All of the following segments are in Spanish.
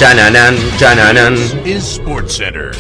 Chananan, chananan. Is SportsCenter.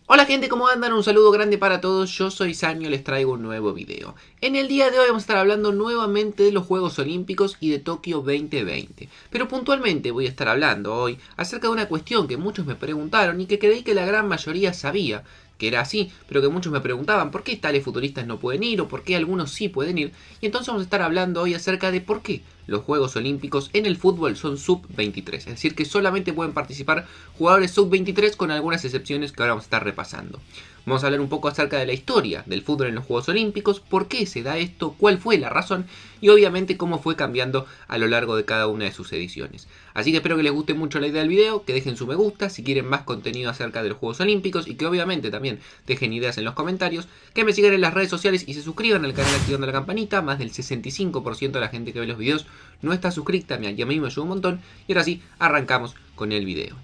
Hola gente, ¿cómo andan? Un saludo grande para todos, yo soy Sanio, les traigo un nuevo video. En el día de hoy vamos a estar hablando nuevamente de los Juegos Olímpicos y de Tokio 2020. Pero puntualmente voy a estar hablando hoy acerca de una cuestión que muchos me preguntaron y que creí que la gran mayoría sabía que era así, pero que muchos me preguntaban por qué tales futuristas no pueden ir o por qué algunos sí pueden ir. Y entonces vamos a estar hablando hoy acerca de por qué los Juegos Olímpicos en el fútbol son sub-23. Es decir, que solamente pueden participar jugadores sub-23 con algunas excepciones que ahora vamos a estar repasando. Vamos a hablar un poco acerca de la historia del fútbol en los Juegos Olímpicos, por qué se da esto, cuál fue la razón y obviamente cómo fue cambiando a lo largo de cada una de sus ediciones. Así que espero que les guste mucho la idea del video, que dejen su me gusta si quieren más contenido acerca de los Juegos Olímpicos y que obviamente también dejen ideas en los comentarios, que me sigan en las redes sociales y se suscriban al canal activando la campanita. Más del 65% de la gente que ve los videos no está suscrita y a mí me ayuda un montón. Y ahora sí, arrancamos con el video.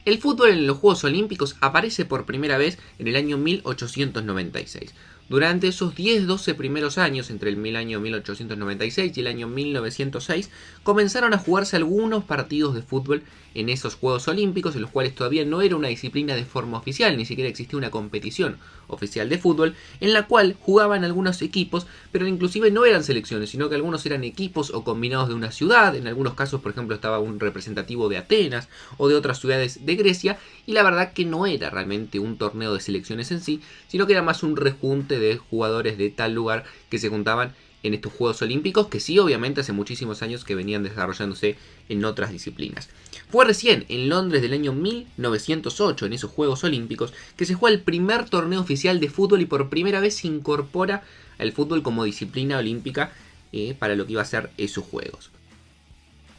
El fútbol en los Juegos Olímpicos aparece por primera vez en el año 1896. Durante esos 10-12 primeros años, entre el año 1896 y el año 1906, comenzaron a jugarse algunos partidos de fútbol en esos Juegos Olímpicos, en los cuales todavía no era una disciplina de forma oficial, ni siquiera existía una competición oficial de fútbol, en la cual jugaban algunos equipos, pero inclusive no eran selecciones, sino que algunos eran equipos o combinados de una ciudad. En algunos casos, por ejemplo, estaba un representativo de Atenas o de otras ciudades de Grecia, y la verdad que no era realmente un torneo de selecciones en sí, sino que era más un rejunte de jugadores de tal lugar que se juntaban en estos Juegos Olímpicos, que sí, obviamente hace muchísimos años que venían desarrollándose en otras disciplinas. Fue recién en Londres del año 1908, en esos Juegos Olímpicos, que se juega el primer torneo oficial de fútbol y por primera vez se incorpora al fútbol como disciplina olímpica para lo que iba a ser esos Juegos.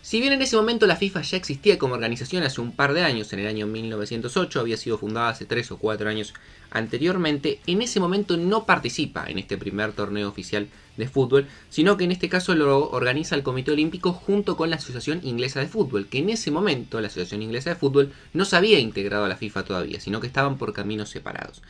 Si bien en ese momento la FIFA ya existía como organización hace un par de años, en el año 1908, había sido fundada hace 3 o 4 años anteriormente, en ese momento no participa en este primer torneo oficial de fútbol, sino que en este caso lo organiza el Comité Olímpico junto con la Asociación Inglesa de Fútbol, que en ese momento la Asociación Inglesa de Fútbol no se había integrado a la FIFA todavía, sino que estaban por caminos separados.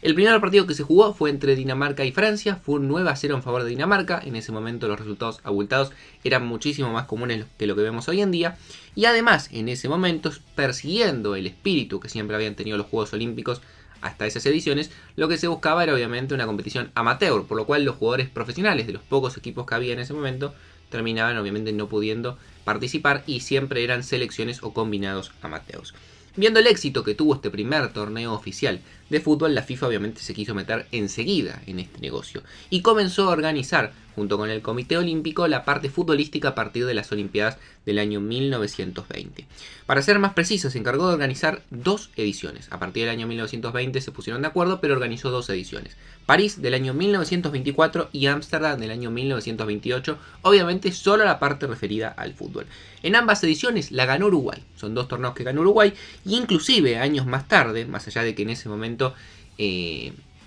El primer partido que se jugó fue entre Dinamarca y Francia, fue un 9-0 en favor de Dinamarca. En ese momento los resultados abultados eran muchísimo más comunes que lo que vemos hoy en día. Y además, en ese momento, persiguiendo el espíritu que siempre habían tenido los Juegos Olímpicos hasta esas ediciones, lo que se buscaba era obviamente una competición amateur, por lo cual los jugadores profesionales de los pocos equipos que había en ese momento terminaban obviamente no pudiendo participar y siempre eran selecciones o combinados amateurs. Viendo el éxito que tuvo este primer torneo oficial de fútbol, la FIFA obviamente se quiso meter enseguida en este negocio y comenzó a organizar, junto con el Comité Olímpico, la parte futbolística a partir de las Olimpiadas del año 1920. Para ser más preciso, se encargó de organizar 2 ediciones. A partir del año 1920 se pusieron de acuerdo, pero organizó 2 ediciones. París del año 1924 y Ámsterdam del año 1928, obviamente solo la parte referida al fútbol. En ambas ediciones la ganó Uruguay, son 2 torneos que ganó Uruguay, y inclusive años más tarde, más allá de que en ese momento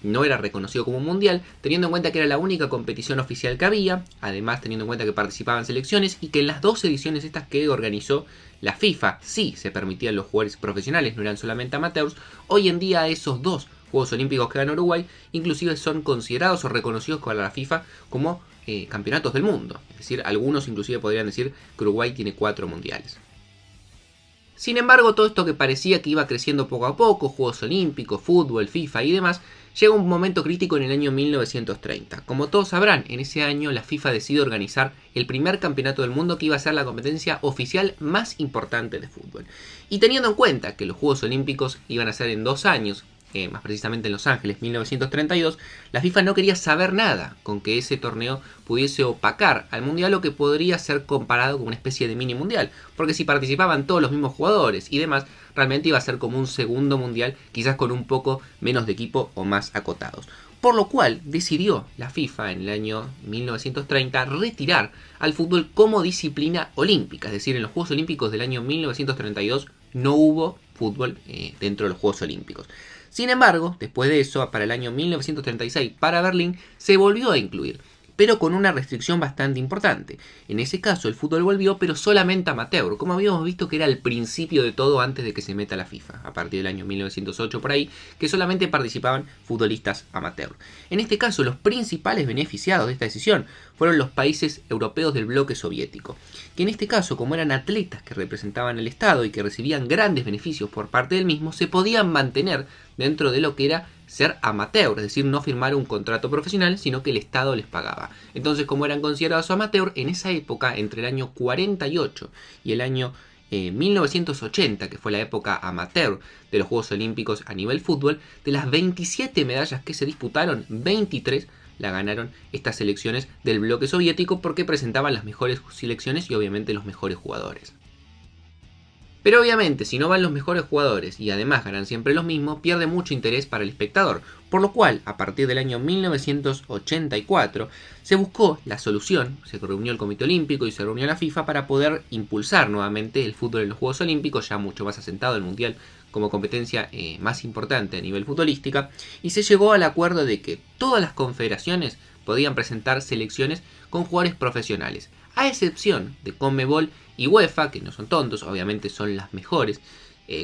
no era reconocido como un mundial, teniendo en cuenta que era la única competición oficial que había, además teniendo en cuenta que participaban selecciones y que en las 2 ediciones estas que organizó la FIFA sí se permitían los jugadores profesionales, no eran solamente amateurs. Hoy en día esos 2 Juegos Olímpicos que ganó Uruguay inclusive son considerados o reconocidos por la FIFA como campeonatos del mundo. Es decir, algunos inclusive podrían decir que Uruguay tiene 4 mundiales. Sin embargo, todo esto que parecía que iba creciendo poco a poco, Juegos Olímpicos, fútbol, FIFA y demás, llega un momento crítico en el año 1930. Como todos sabrán, en ese año la FIFA decide organizar el primer campeonato del mundo que iba a ser la competencia oficial más importante de fútbol. Y teniendo en cuenta que los Juegos Olímpicos iban a ser en 2 años, más precisamente en Los Ángeles, 1932, la FIFA no quería saber nada con que ese torneo pudiese opacar al mundial o que podría ser comparado con una especie de mini mundial, porque si participaban todos los mismos jugadores y demás, realmente iba a ser como un segundo mundial, quizás con un poco menos de equipo o más acotados. Por lo cual decidió la FIFA en el año 1930 retirar al fútbol como disciplina olímpica, es decir, en los Juegos Olímpicos del año 1932 no hubo fútbol dentro de los Juegos Olímpicos. Sin embargo, después de eso, para el año 1936, para Berlín, se volvió a incluir. pero con una restricción bastante importante. En ese caso el fútbol volvió, pero solamente amateur, como habíamos visto que era el principio de todo antes de que se meta la FIFA, a partir del año 1908 por ahí, que solamente participaban futbolistas amateur. En este caso los principales beneficiados de esta decisión fueron los países europeos del bloque soviético, que en este caso, como eran atletas que representaban al Estado y que recibían grandes beneficios por parte del mismo, se podían mantener dentro de lo que era ser amateur, es decir, no firmar un contrato profesional, sino que el Estado les pagaba. Entonces, como eran considerados amateur, en esa época, entre el año 48 y el año 1980, que fue la época amateur de los Juegos Olímpicos a nivel fútbol, de las 27 medallas que se disputaron, 23 la ganaron estas selecciones del bloque soviético porque presentaban las mejores selecciones y obviamente los mejores jugadores. Pero obviamente, si no van los mejores jugadores y además ganan siempre los mismos, pierde mucho interés para el espectador, por lo cual, a partir del año 1984, se buscó la solución, se reunió el Comité Olímpico y se reunió la FIFA para poder impulsar nuevamente el fútbol en los Juegos Olímpicos, ya mucho más asentado el Mundial como competencia más importante a nivel futbolística, y se llegó al acuerdo de que todas las confederaciones podían presentar selecciones con jugadores profesionales, a excepción de CONMEBOL y UEFA, que no son tontos, obviamente son las mejores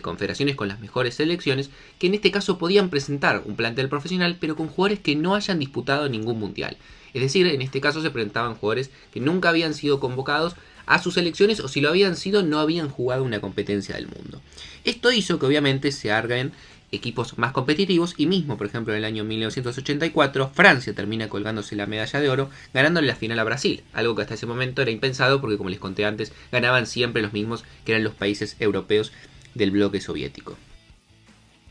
confederaciones con las mejores selecciones, que en este caso podían presentar un plantel profesional, pero con jugadores que no hayan disputado ningún mundial. Es decir, en este caso se presentaban jugadores que nunca habían sido convocados a sus selecciones o si lo habían sido no habían jugado una competencia del mundo. Esto hizo que obviamente se arguen equipos más competitivos y mismo, por ejemplo, en el año 1984 Francia termina colgándose la medalla de oro ganándole la final a Brasil, algo que hasta ese momento era impensado porque, como les conté antes, ganaban siempre los mismos que eran los países europeos del bloque soviético.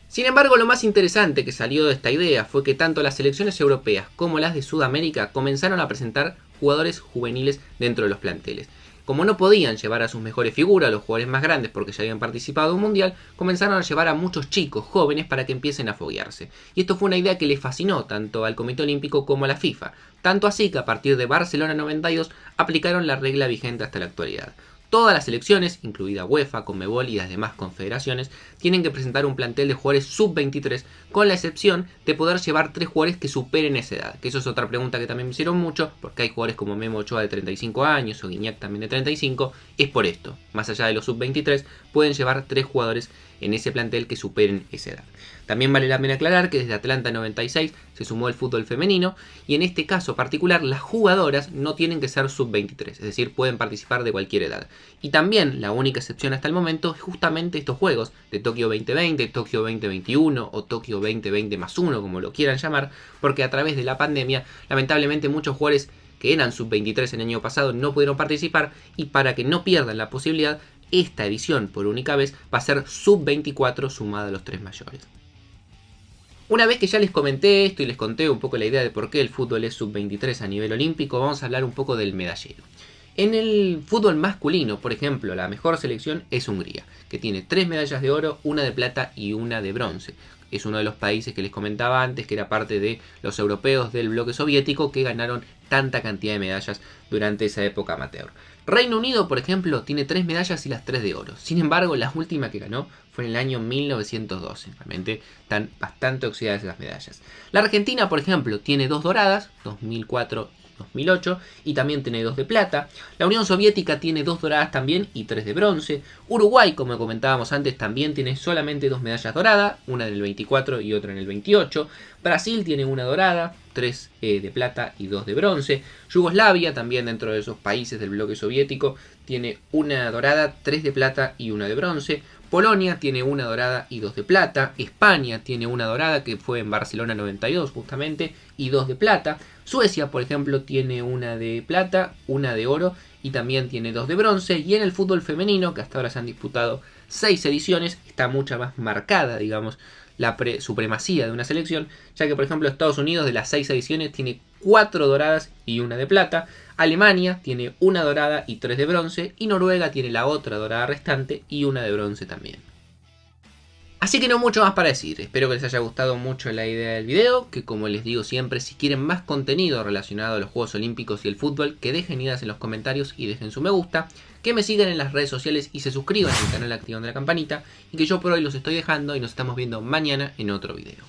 Sin embargo, lo más interesante que salió de esta idea fue que tanto las selecciones europeas como las de Sudamérica comenzaron a presentar jugadores juveniles dentro de los planteles. Como no podían llevar a sus mejores figuras, los jugadores más grandes porque ya habían participado en un mundial, comenzaron a llevar a muchos chicos jóvenes para que empiecen a foguearse. Y esto fue una idea que les fascinó tanto al Comité Olímpico como a la FIFA. Tanto así que a partir de Barcelona 92 aplicaron la regla vigente hasta la actualidad. Todas las selecciones, incluida UEFA, CONMEBOL y las demás confederaciones, tienen que presentar un plantel de jugadores sub-23, con la excepción de poder llevar 3 jugadores que superen esa edad. Que eso es otra pregunta que también me hicieron mucho, porque hay jugadores como Memo Ochoa de 35 años o Guiñac también de 35. Es por esto, más allá de los sub-23, pueden llevar 3 jugadores en ese plantel que superen esa edad. También vale la pena aclarar que desde Atlanta 96 se sumó el fútbol femenino y en este caso particular las jugadoras no tienen que ser sub-23, es decir, pueden participar de cualquier edad. Y también la única excepción hasta el momento es justamente estos juegos de Tokio 2020, Tokio 2021 o Tokio 2020+1, como lo quieran llamar, porque a través de la pandemia lamentablemente muchos jugadores que eran sub-23 el año pasado no pudieron participar y para que no pierdan la posibilidad, esta edición por única vez va a ser sub-24 sumada a los 3 mayores. Una vez que ya les comenté esto y les conté un poco la idea de por qué el fútbol es sub-23 a nivel olímpico, vamos a hablar un poco del medallero. En el fútbol masculino, por ejemplo, la mejor selección es Hungría, que tiene 3 medallas de oro, 1 de plata y 1 de bronce. Es uno de los países que les comentaba antes, que era parte de los europeos del bloque soviético que ganaron tanta cantidad de medallas durante esa época amateur. Reino Unido, por ejemplo, tiene 3 medallas y las 3 de oro. Sin embargo, la última que ganó fue en el año 1912. Realmente están bastante oxidadas esas medallas. La Argentina, por ejemplo, tiene 2 doradas, 2004 y 2008, y también tiene 2 de plata. La Unión Soviética tiene 2 doradas también y 3 de bronce. Uruguay, como comentábamos antes, también tiene solamente 2 medallas doradas, una en el 24 y otra en el 28. Brasil tiene 1 dorada, 3 de plata y 2 de bronce. Yugoslavia, también dentro de esos países del bloque soviético, tiene 1 dorada, 3 de plata y 1 de bronce. Polonia tiene 1 dorada y 2 de plata. España tiene 1 dorada, que fue en Barcelona 92 justamente, y 2 de plata. Suecia, por ejemplo, tiene 1 de plata, 1 de oro y también tiene 2 de bronce. Y en el fútbol femenino, que hasta ahora se han disputado 6 ediciones, está mucho más marcada, digamos, la supremacía de una selección, ya que por ejemplo Estados Unidos de las 6 ediciones tiene 4 doradas y 1 de plata, Alemania tiene 1 dorada y 3 de bronce, y Noruega tiene la otra dorada restante y 1 de bronce también. Así que no mucho más para decir, espero que les haya gustado mucho la idea del video, que como les digo siempre, si quieren más contenido relacionado a los Juegos Olímpicos y el fútbol, que dejen ideas en los comentarios y dejen su me gusta, que me sigan en las redes sociales y se suscriban al canal activando la campanita, y que yo por hoy los estoy dejando y nos estamos viendo mañana en otro video.